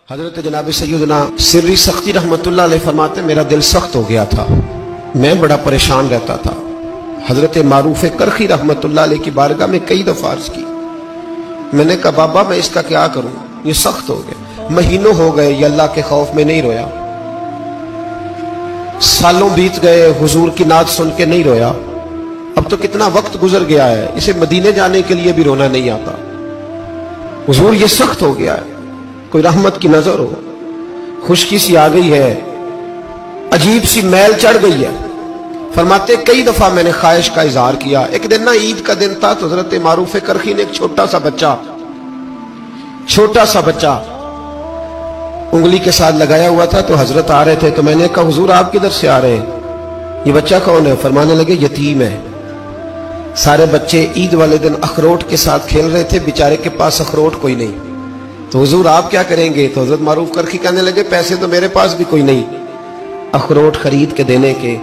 حضرت جناب سیدنا سری سختی رحمتullah علیہ فرماتے میرا دل سخت ہو گیا تھا، میں بڑا پریشان رہتا تھا۔ حضرت معروف کرخی رحمتullah علیہ کی بارگاہ میں کئی دفعہ عرض کی، میں نے کہا بابا میں اس کا کیا کروں، یہ سخت ہو گئے، مہینوں ہو گئے یہ اللہ کے خوف میں نہیں رویا، سالوں بیت گئے حضور کی نعت سن کے نہیں رویا، اب تو کتنا وقت گزر گیا ہے، اسے مدینے جانے کے لیے بھی رونا نہیں آتا، حضور یہ سخت ہو گیا ہے، کوئی رحمت کی نظر ہو، خشکی سی آ گئی ہے، عجیب سی میل چڑھ گئی ہے۔ فرماتے کئی دفعہ میں نے خواہش کا اظہار کیا۔ ایک دن نا عید کا دن تھا تو حضرت معروف کرخی نے ایک چھوٹا سا بچہ انگلی کے ساتھ لگایا ہوا تھا، تو حضرت آ رہے تھے تو میں نے کہا حضور آپ کدھر سے آ رہے ہیں، یہ بچہ کون ہے؟ فرمانے لگے یتیم ہے۔ سارے بچے عید والے دن اخروٹ کے ساتھ کھیل رہے تھے، بیچارے کے پاس اخروٹ کوئی نہیں، تو حضور آپ کیا کریں گے؟ تو حضرت معروف کرخی کہنے لگے پیسے تو میرے پاس بھی کوئی نہیں اخروٹ خرید کے دینے کے،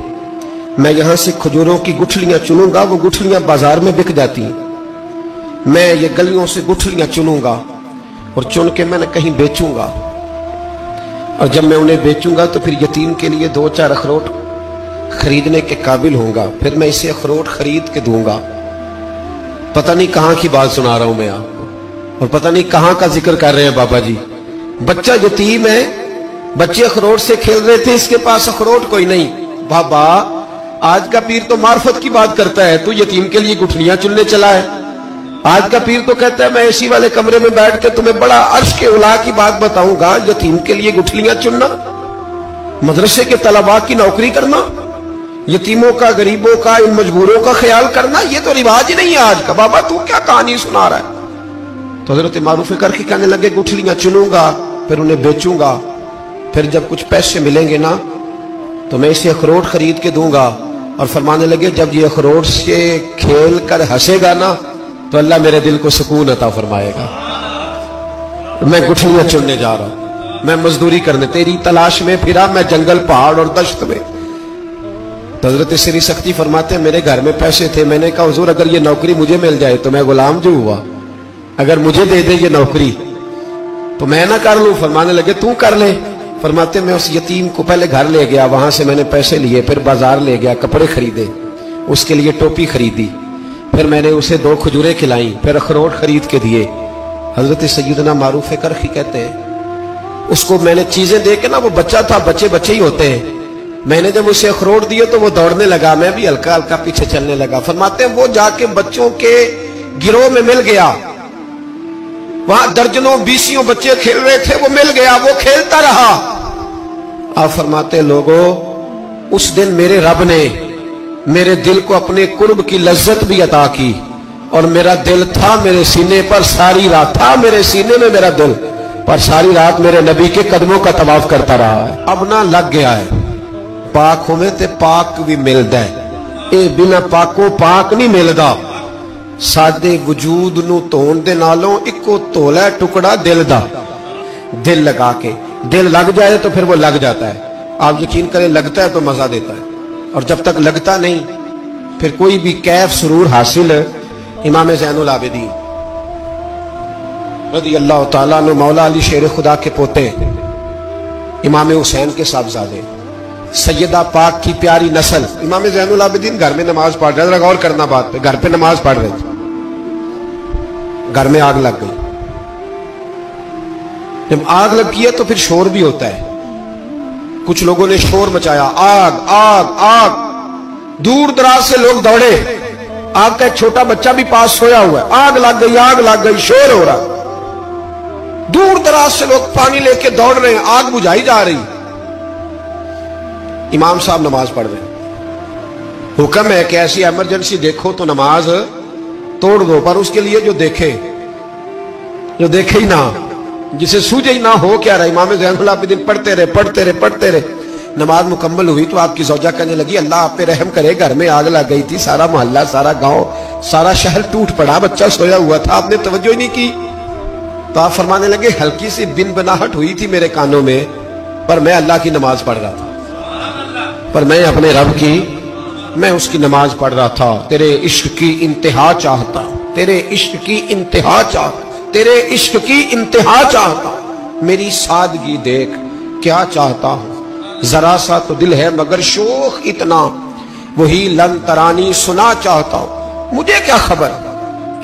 میں یہاں سے کھجوروں کی گٹھلیاں چنوں گا، وہ گٹھلیاں بازار میں بک جاتی ہیں، میں یہ گلیوں سے گٹھلیاں چنوں گا اور چن کے میں نے کہیں بیچوں گا، اور جب میں انہیں بیچوں گا تو پھر یتیم کے لیے 2-4 اخروٹ خریدنے کے قابل ہوں گا، پھر میں اسے اخروٹ خرید کے دوں گا۔ پتہ نہیں کہاں کی بات سنا رہا ہوں میں آپ کو، اور پتہ نہیں کہاں کا ذکر کر رہے ہیں بابا جی۔ بچہ یتیم ہے، بچے اخروٹ سے کھیل رہے تھے، اس کے پاس اخروٹ کوئی نہیں۔ بابا آج کا پیر تو معرفت کی بات کرتا ہے، تو یتیم کے لیے گٹھلیاں چننے چلا ہے۔ آج کا پیر تو کہتا ہے میں اسی والے کمرے میں بیٹھ کے تمہیں بڑا عرش کے اعلیٰ کی بات بتاؤں گا، یتیم کے لیے گٹھلیاں چننا، مدرسے کے طلباء کی نوکری کرنا، یتیموں کا، غریبوں کا، ان مجبوروں کا خیال کرنا، یہ تو رواج ہی نہیں ہے آج کا۔ بابا تو کیا کہانی سنا رہا ہے؟ تو حضرت معروف کرخی کہنے لگے گٹھلیاں چنوں گا، پھر انہیں بیچوں گا، پھر جب کچھ پیسے ملیں گے نا تو میں اسے اخروٹ خرید کے دوں گا، اور فرمانے لگے جب یہ اخروٹ سے کھیل کر ہنسے گا نا تو اللہ میرے دل کو سکون عطا فرمائے گا۔ میں گٹھلیاں چننے جا رہا ہوں، میں مزدوری کرنے تیری تلاش میں پھرا، میں جنگل پہاڑ اور دشت میں۔ تو حضرت سری سختی فرماتے ہیں میرے گھر میں پیسے تھے، میں نے کہا حضور اگر یہ نوکری مجھے مل جائے تو میں غلام جو ہوا، اگر مجھے دے دے یہ نوکری تو میں نہ کر لوں؟ فرمانے لگے تو کر لے۔ فرماتے میں اس یتیم کو پہلے گھر لے گیا، وہاں سے میں نے پیسے لیے، پھر بازار لے گیا، کپڑے خریدے، اس کے لیے ٹوپی خریدی، پھر میں نے اسے 2 کھجوریں کھلائیں، پھر اخروٹ خرید کے دیے۔ حضرت سیدنا معروف کرخی کہتے ہیں اس کو میں نے چیزیں دے کے نا، وہ بچہ تھا، بچے ہی ہوتے ہیں، میں نے جب اسے اخروٹ دیے تو وہ دوڑنے لگا، میں بھی ہلکا ہلکا پیچھے چلنے لگا۔ فرماتے ہیں وہ جا کے بچوں کے گروہ میں مل گیا، وہاں درجنوں 20 بچے کھیل رہے تھے، وہ مل گیا، وہ کھیلتا رہا۔ آپ فرماتے لوگوں اس دن میرے رب نے میرے دل کو اپنے قرب کی لذت بھی عطا کی، اور میرا دل تھا میرے سینے پر ساری رات، تھا میرے سینے میں میرا دل، پر ساری رات میرے نبی کے قدموں کا طواف کرتا رہا ہے۔ اب نہ لگ گیا ہے، پاک ہوئے تے پاک بھی ملدا ہے، اے بنا پاکوں پاک نہیں ملدا۔ سادے وجود نو تون دے نالوں اکو تولا ٹکڑا دل دا، دل لگا کے، دل لگ جائے تو پھر وہ لگ جاتا ہے۔ آپ یقین کریں لگتا ہے تو مزہ دیتا ہے، اور جب تک لگتا نہیں پھر کوئی بھی کیف سرور حاصل۔ امام زین العابدین رضی اللہ تعالیٰ عنہ مولا علی شیر خدا کے پوتے، امام حسین کے صاحبزادے، سیدہ پاک کی پیاری نسل، امام زین العابدین گھر میں نماز پڑھ رہے، غور کرنا بات پہ، گھر پہ نماز پڑھ رہے تھے، گھر میں آگ لگ گئی۔ جب آگ لگی ہے تو پھر شور بھی ہوتا ہے، کچھ لوگوں نے شور مچایا، آگ آگ آگ، دور دراز سے لوگ دوڑے، آگ کا ایک چھوٹا بچہ بھی پاس سویا ہوا ہے، آگ لگ گئی، شور ہو رہا، دور دراز سے لوگ پانی لے کے دوڑ رہے ہیں، آگ بجھائی جا رہی۔ امام صاحب نماز پڑھ رہے ہیں، حکم ہے کہ ایسی ایمرجنسی دیکھو تو نماز توڑ دو، پر اس کے لیے جو دیکھے ہی نہ، جسے سوجے ہی نہ ہو کیا رہا۔ امام زین العابدین پڑھتے رہے، نماز مکمل ہوئی تو آپ کی زوجہ کہنے لگی اللہ آپ پہ رحم کرے، گھر میں آگ لگ گئی تھی، سارا محلہ، سارا گاؤں، سارا شہر ٹوٹ پڑا، بچہ سویا ہوا تھا، آپ نے توجہ ہی نہیں کی۔ تو آپ فرمانے لگے ہلکی سی بن بناہٹ ہوئی تھی میرے کانوں میں، پر میں اللہ کی نماز پڑھ رہا تھا، پر میں اپنے رب کی، میں اس کی نماز پڑھ رہا تھا، تیرے عشق کی انتہا چاہتا، تیرے عشق کی انتہا چاہتا، تیرے عشق کی انتہا چاہتا۔ میری سادگی دیکھ کیا چاہتا ہوں، ذرا سا تو دل ہے مگر شوق اتنا، وہی لن ترانی سنا چاہتا ہوں، مجھے کیا خبر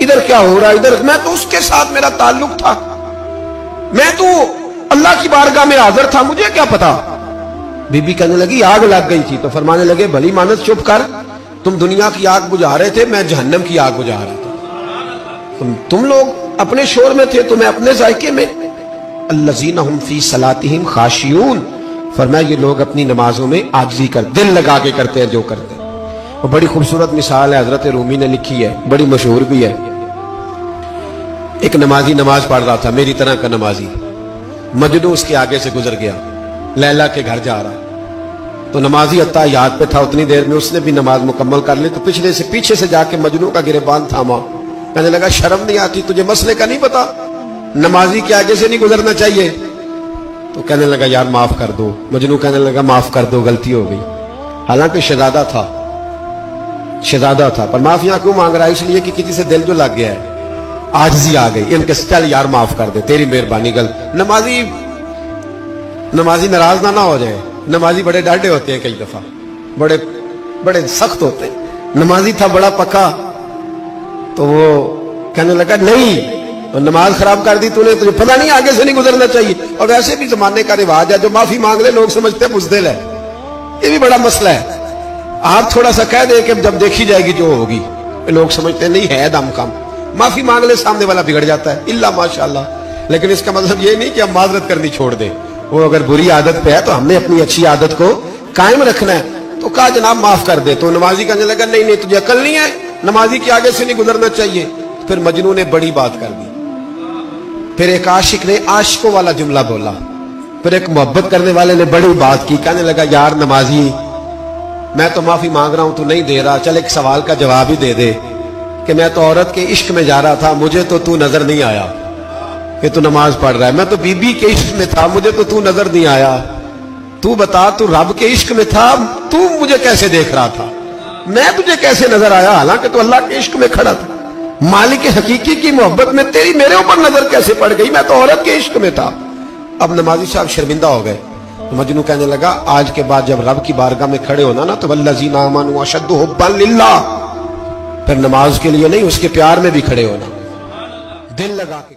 ادھر کیا ہو رہا ہے، ادھر میں تو اس کے ساتھ میرا تعلق تھا، میں تو اللہ کی بارگاہ میں حاضر تھا، مجھے کیا پتا۔ بی بی کہنے لگی آگ لگ گئی تھی، تو فرمانے لگے بھلی مانت چپ کر، تم دنیا کی آگ بجھا رہے تھے، میں جہنم کی آگ بجھا رہا تھا، تم لوگ اپنے شور میں تھے تو میں اپنے ذائقے میں۔ الذین ہم فی صلاتہم خاشعون، فرمایا یہ لوگ اپنی نمازوں میں عاجزی کر دل لگا کے کرتے ہیں جو کرتے ہیں۔ وہ بڑی خوبصورت مثال ہے، حضرت رومی نے لکھی ہے، بڑی مشہور بھی ہے۔ ایک نمازی نماز پڑھ رہا تھا، میری طرح کا نمازی، مجنوں اس کے آگے سے گزر گیا، لیلا کے گھر جا رہا، تو نمازی اتحیات پہ تھا، اتنی دیر میں اس نے بھی نماز مکمل کر لی، تو پیچھے سے جا کے مجنوں کا گریبان تھاما، کہنے لگا شرم نہیں آتی تجھے مسئلے کا نہیں پتا، نمازی کے آگے سے نہیں گزرنا چاہیے؟ تو کہنے لگا یار معاف کر دو، مجنوں کہنے لگا معاف کر دو، غلطی ہو گئی، حالانکہ شہزادہ تھا، پر معافیاں کیوں مانگ رہا ہے؟ اس لیے کہ کسی سے دل جو لگ گیا ہے، عاجزی آ گئی، ان کے چل یار معاف کر دے، تیری مہربانی نمازی ناراض نہ ہو جائے، نمازی بڑے ڈاڈے ہوتے ہیں، کئی دفعہ بڑے سخت ہوتے ہیں، نمازی تھا بڑا پکا، تو وہ کہنے لگا نہیں، نماز خراب کر دی تو نے، تجھے پتہ نہیں آگے سے نہیں گزرنا چاہیے، اور ویسے بھی زمانے کا رواج ہے جو معافی مانگ لے لوگ سمجھتے ہیں بزدل ہے، یہ بھی بڑا مسئلہ ہے، آپ تھوڑا سا کہہ دیں کہ جب دیکھی جائے گی جو ہوگی، لوگ سمجھتے ہیں نہیں ہے دم کم، معافی مانگ لے سامنے والا بگڑ جاتا ہے، الا ماشاءاللہ، لیکن اس کا مطلب یہ نہیں کہ ہم معذرت کرنی چھوڑ دیں، وہ اگر بری عادت پہ ہے تو ہم نے اپنی اچھی عادت کو قائم رکھنا ہے، تو کہا جناب معاف کر دے، تو نمازی کہنے لگا نہیں تجھے عقل نہیں ہے، نمازی کے آگے سے نہیں گزرنا چاہیے، پھر مجنوں نے بڑی بات کر دی، پھر ایک عاشق نے عاشقوں والا جملہ بولا، پھر ایک محبت کرنے والے نے بڑی بات کی، کہنے لگا یار نمازی میں تو معافی مانگ رہا ہوں تو نہیں دے رہا، چل ایک سوال کا جواب ہی دے دے کہ میں تو عورت کے عشق میں جا رہا تھا، مجھے تو نظر نہیں آیا کہ تو نماز پڑھ رہا ہے، میں تو بی بی کے عشق میں تھا، مجھے تو نظر نہیں آیا، تو بتا تو رب کے عشق میں تھا، تو مجھے کیسے دیکھ رہا تھا، میں تجھے کیسے نظر آیا، حالانکہ تو اللہ کے عشق میں کھڑا تھا، مالک حقیقی کی محبت میں تیری میرے اوپر نظر کیسے پڑ گئی، میں تو عورت کے عشق میں تھا۔ اب نمازی صاحب شرمندہ ہو گئے، مجنوں کہنے لگا آج کے بعد جب رب کی بارگاہ میں کھڑے ہونا نا تو والذین آمنوا اشد حبا للہ، پھر نماز کے لیے نہیں اس کے پیار میں بھی کھڑے ہونا، دل لگا کے